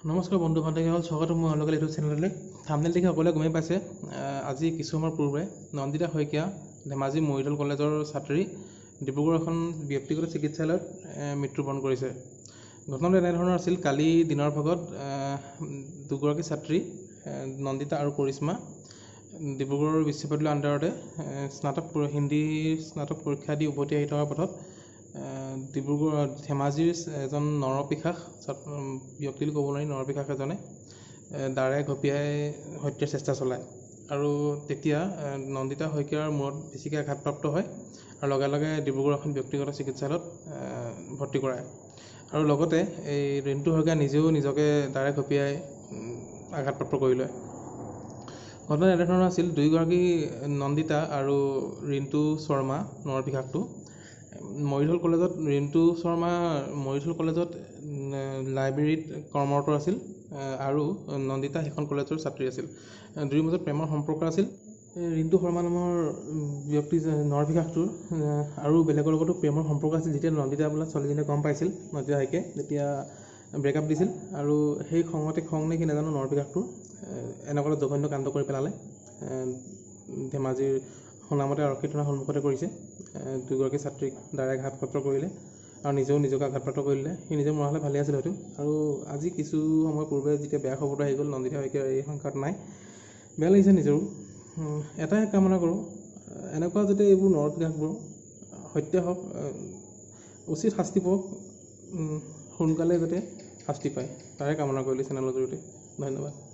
নমস্কাৰ বন্ধু বান্ধৱীসকল, স্বাগতম মই আপোনালোকৰ ইউটিউব চেনেললৈ। থাম্বনেইল দেখি সকলোৱে গমেই পাইছে, আজি কিছু সময়ৰ পূৰ্বে নন্দিতা শইকীয়া ধেমাজি মৰিধল কলেজৰ ছাত্ৰী ডিব্ৰুগড় এখন ব্যক্তিগত চিকিৎসালয়ত মৃত্যুবৰণ কৰিছে। ঘটনাটো এনেধৰণৰ আছিল, কালি দিনৰ ভাগত দুগৰাকী ছাত্ৰী নন্দিতা আৰু কৰিশ্মা ডিব্ৰুগড় বিশ্ববিদ্যালয়ৰ আণ্ডাৰতে হিন্দীৰ স্নাতক পৰীক্ষা দি উভতি আহি থকাৰ পথত ডিব্ৰুগড় ধেমাজিৰ এজন নৰপিশাচ ব্যক্তি বুলি ক'ব নোৱাৰি, নৰপিশাচ এজনে দাৰে ঘপিয়াই হত্যাৰ চেষ্টা চলায় আৰু তেতিয়া নন্দিতা শইকীয়াৰ মূৰত বেছিকৈ আঘাতপ্ৰাপ্ত হয় আৰু লগে লগে ডিব্ৰুগড় এখন ব্যক্তিগত চিকিৎসালয়ত ভৰ্তি কৰায় আৰু লগতে এই ৰিণ্টু শইকীয়া নিজেও নিজকে দাৰে ঘপিয়াই আঘাতপ্ৰাপ্ত কৰি লয়। ঘটনা এনেধৰণৰ আছিল, দুয়োগৰাকী নন্দিতা আৰু ৰিণ্টু শৰ্মা নৰপিশাচটো মৰিধল কলেজত, ৰিণ্টু শৰ্মা মৰিধল কলেজত লাইব্ৰেৰীত কৰ্মৰত আছিল আৰু নন্দিতা সেইখন কলেজৰ ছাত্ৰী আছিল। দুয়োৰ মাজত প্ৰেমৰ সম্পৰ্ক আছিল। ৰিণ্টু শৰ্মা নামৰ ব্যক্তি নৰপিশাচটোৰ আৰু বেলেগৰ লগতো প্ৰেমৰ সম্পৰ্ক আছিল। যেতিয়া নন্দিতা বোলা ছোৱালীজনীয়ে গম পাইছিল নন্দিতা শইকীয়াই, তেতিয়া ব্ৰেকআপ দিছিল আৰু সেই খঙতে নে কি নাজানো নৰপিশাচটোৰ এনেকুৱা জঘন্য কাণ্ড কৰি পেলালে। ধেমাজিৰ শুনামতে আৰক্ষী থানাৰ সন্মুখতে কৰিছে। দুগৰাকী ছাত্ৰীক দাৰে আঘাতপ্ৰাপ্ত কৰিলে আৰু নিজেও নিজকে আঘাতপ্ৰাপ্ত কৰিলে। সি নিজে মৰা হ'লে ভালেই আছিল হয়তো। আৰু আজি কিছু সময় পূৰ্বে যেতিয়া বেয়া খবৰটো আহি গ'ল, নন্দিতা শইকীয়াৰ এই সংখ্যাত নাই, বেয়া লাগিছে নিজৰো। এটাই কামনা কৰোঁ, এনেকুৱা যাতে এইবোৰ নৰপিশাচবোৰ হত্যা হওক, উচিত শাস্তি পাওক, সোনকালে যাতে শাস্তি পায়, তাৰে কামনা কৰিলোঁ চেনেলৰ জৰিয়তে। ধন্যবাদ।